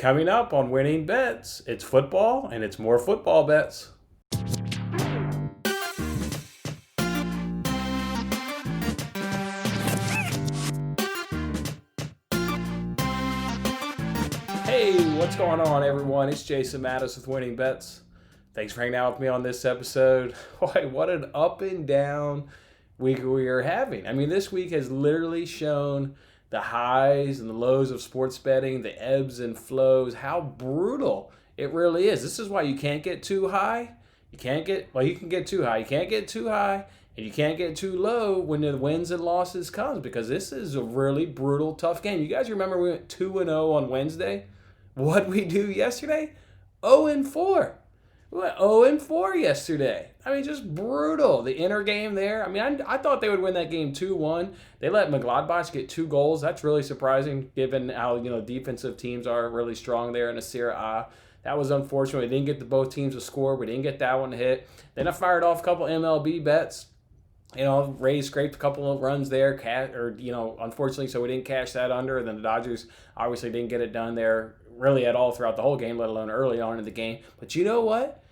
Coming up on Winning Bets, it's football and it's more football bets. Hey, what's going on, everyone? It's Jason Mattis with Winning Bets. Thanks for hanging out with me on this episode. Boy, what an up and down week we are having. I mean, this week has literally shown the highs and the lows of sports betting, the ebbs and flows, how brutal it really is. This is why you can't get too high. You can get too high. You can't get too high, and you can't get too low when the wins and losses comes, because this is a really brutal, tough game. You guys remember we went 2-0 on Wednesday? What'd we do yesterday? 0-4. We went 0-4 yesterday. I mean, just brutal. The inner game there. I mean, I thought they would win that game 2-1. They let Mönchengladbach get 2 goals. That's really surprising, given how defensive teams are really strong there in the Serie A. That was unfortunate. We didn't get both teams to score. We didn't get that one to hit. Then I fired off a couple MLB bets. Rays scraped a couple of runs there, unfortunately, so we didn't cash that under. And then the Dodgers obviously didn't get it done there really at all throughout the whole game, let alone early on in the game. But you know what?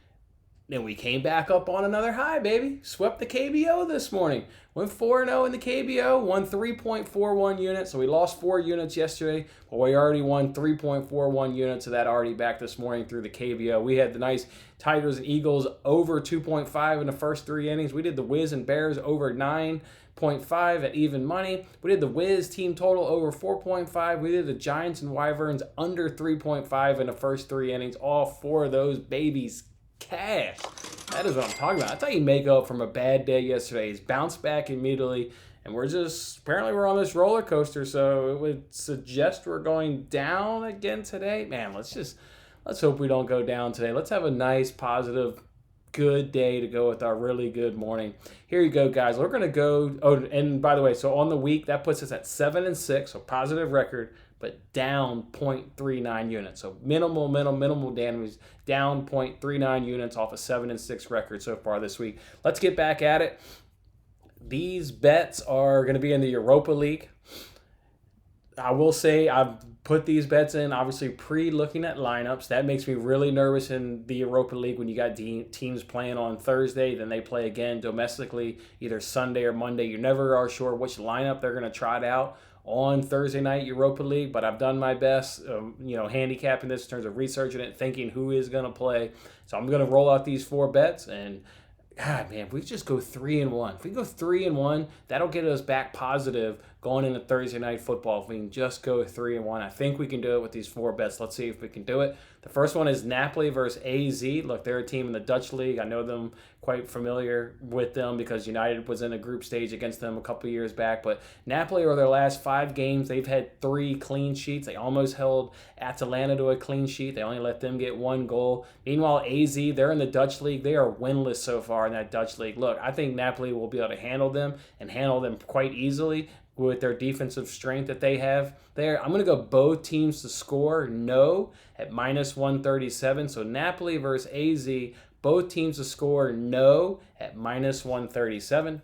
Then we came back up on another high, baby. Swept the KBO this morning. Went 4-0 in the KBO, won 3.41 units. So we lost 4 units yesterday, but we already won 3.41 units of that already back this morning through the KBO. We had the nice Tigers and Eagles over 2.5 in the first 3 innings. We did the Wiz and Bears over 9.5 at even money. We did the Wiz team total over 4.5. We did the Giants and Wyverns under 3.5 in the first 3 innings. All 4 of those babies cash. That is what I'm talking about. That's how you make up from a bad day yesterday. Is bounce back immediately, and we're on this roller coaster, so it would suggest we're going down again today. Man, let's hope we don't go down today. Let's have a nice, positive, good day to go with our really good morning. Here you go, guys. We're going to go, and by the way, so on the week, that puts us at 7-6, so positive record, but down 0.39 units. So minimal damage, down 0.39 units off a 7-6 record so far this week. Let's get back at it. These bets are going to be in the Europa League. I will say I've put these bets in, obviously, pre-looking at lineups. That makes me really nervous in the Europa League when you got teams playing on Thursday, then they play again domestically either Sunday or Monday. You never are sure which lineup they're going to trot out on Thursday night Europa League, but I've done my best, handicapping this in terms of researching it, thinking who is going to play. So I'm going to roll out these 4 bets, and God, man, if we just go 3-1. If we go 3-1, that'll get us back positive going into Thursday night football. If we can just go 3-1, I think we can do it with these 4 bets. Let's see if we can do it. The first one is Napoli versus AZ. Look, they're a team in the Dutch league. I know them, quite familiar with them because United was in a group stage against them a couple years back. But Napoli, over their last 5 games, they've had 3 clean sheets. They almost held Atalanta to a clean sheet. They only let them get 1 goal. Meanwhile, AZ, they're in the Dutch league. They are winless so far in that Dutch league. Look, I think Napoli will be able to handle them quite easily with their defensive strength that they have there. I'm going to go both teams to score no at -137. So Napoli versus AZ, both teams to score no at -137.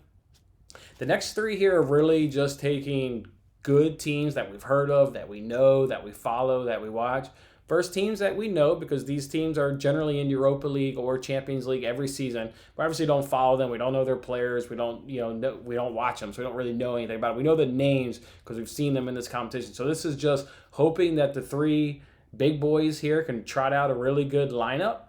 The next 3 here are really just taking good teams that we've heard of, that we know, that we follow, that we watch. First, teams that we know, because these teams are generally in Europa League or Champions League every season. We obviously don't follow them. We don't know their players. We don't, we don't watch them, so we don't really know anything about it. We know the names because we've seen them in this competition. So this is just hoping that the 3 big boys here can trot out a really good lineup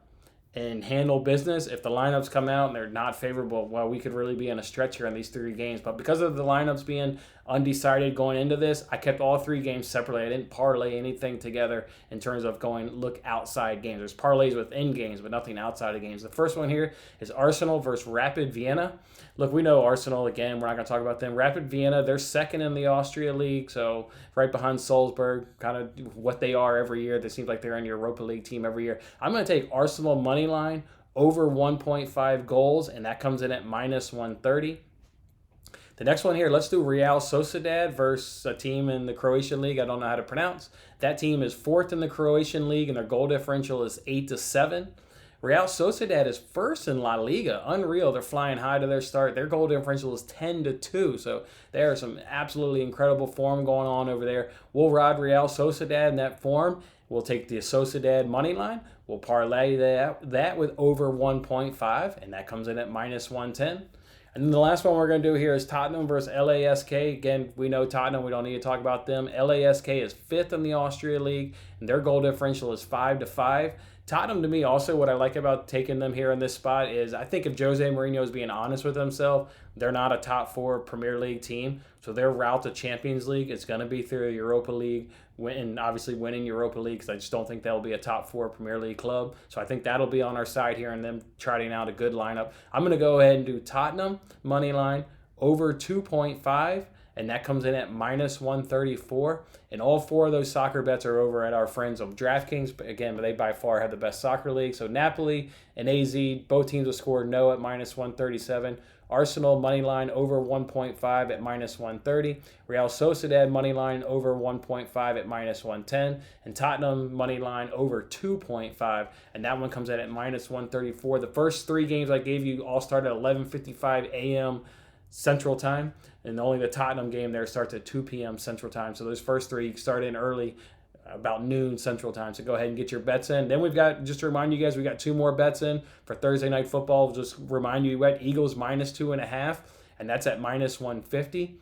and handle business. If the lineups come out and they're not favorable, well, we could really be in a stretch here in these 3 games. But because of the lineups being undecided going into this, I kept all 3 games separately. I didn't parlay anything together in terms of look outside games. There's parlays within games, but nothing outside of games. The first one here is Arsenal versus Rapid Vienna. Look, we know Arsenal, again, we're not going to talk about them. Rapid Vienna, they're second in the Austria League, so right behind Salzburg, kind of what they are every year. They seem like they're in your Europa League team every year. I'm going to take Arsenal money line over 1.5 goals, and that comes in at -130. The next one here, let's do Real Sociedad versus a team in the Croatian League I don't know how to pronounce. That team is 4th in the Croatian League, and their goal differential is 8-7. Real Sociedad is first in La Liga. Unreal. They're flying high to their start. Their goal differential is 10-2. So there is some absolutely incredible form going on over there. We'll ride Real Sociedad in that form. We'll take the Sociedad money line. We'll parlay that with over 1.5, and that comes in at minus 110. And then the last one we're going to do here is Tottenham versus LASK. Again, we know Tottenham. We don't need to talk about them. LASK is fifth in the Austria League, and their goal differential is 5-5. Tottenham, to me, also what I like about taking them here in this spot is I think if Jose Mourinho is being honest with himself, they're not a top 4 Premier League team. So their route to Champions League is going to be through the Europa League, and obviously winning Europa League, because I just don't think they'll be a top 4 Premier League club. So I think that'll be on our side here and them trotting out a good lineup. I'm going to go ahead and do Tottenham money line over 2.5. And that comes in at minus 134. And all 4 of those soccer bets are over at our friends of DraftKings. But again, they by far have the best soccer league. So Napoli and AZ, both teams will score no at minus 137. Arsenal money line over 1.5 at minus 130. Real Sociedad money line over 1.5 at minus 110. And Tottenham money line over 2.5. And that one comes in at minus 134. The first 3 games I gave you all start at 11:55 a.m. Central Time, and only the Tottenham game there starts at 2 p.m. Central Time. So those first 3 start in early, about noon Central Time. So go ahead and get your bets in. Then we've got, just to remind you guys, we got 2 more bets in for Thursday Night Football. Just remind you, we got Eagles minus 2.5, and that's at minus 150.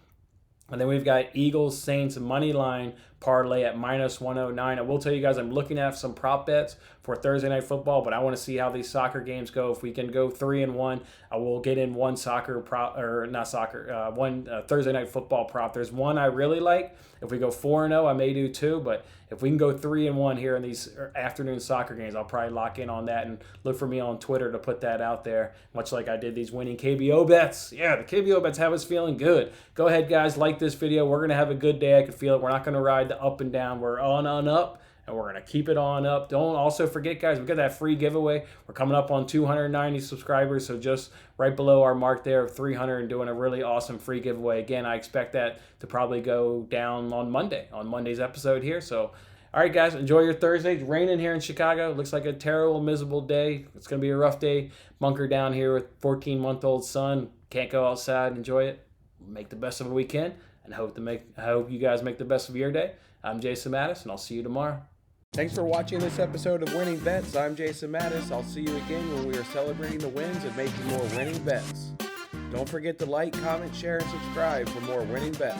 And then we've got Eagles Saints money line parlay at minus 109. I will tell you guys, I'm looking at some prop bets for Thursday Night Football, but I want to see how these soccer games go. If we can go 3-1, I will get in one soccer prop, or not soccer, one Thursday Night Football prop. There's one I really like. If we go 4-0, I may do 2, but if we can go 3-1 here in these afternoon soccer games, I'll probably lock in on that and look for me on Twitter to put that out there, much like I did these winning KBO bets. Yeah, the KBO bets have us feeling good. Go ahead, guys, like this video. We're going to have a good day. I can feel it. We're not going to ride the up and down. We're on up, and we're going to keep it on up. Don't also forget, guys, we got that free giveaway. We're coming up on 290 subscribers, so just right below our mark there of 300 and doing a really awesome free giveaway. Again, I expect that to probably go down on Monday, on Monday's episode here. So, all right, guys, enjoy your Thursday. It's raining here in Chicago. It looks like a terrible, miserable day. It's going to be a rough day. Bunker down here with 14-month-old son. Can't go outside and enjoy it. Make the best of a weekend, and I hope you guys make the best of your day. I'm Jason Mattis, and I'll see you tomorrow. Thanks for watching this episode of Winning Bets. I'm Jason Mattis. I'll see you again when we are celebrating the wins and making more winning bets. Don't forget to like, comment, share, and subscribe for more winning bets.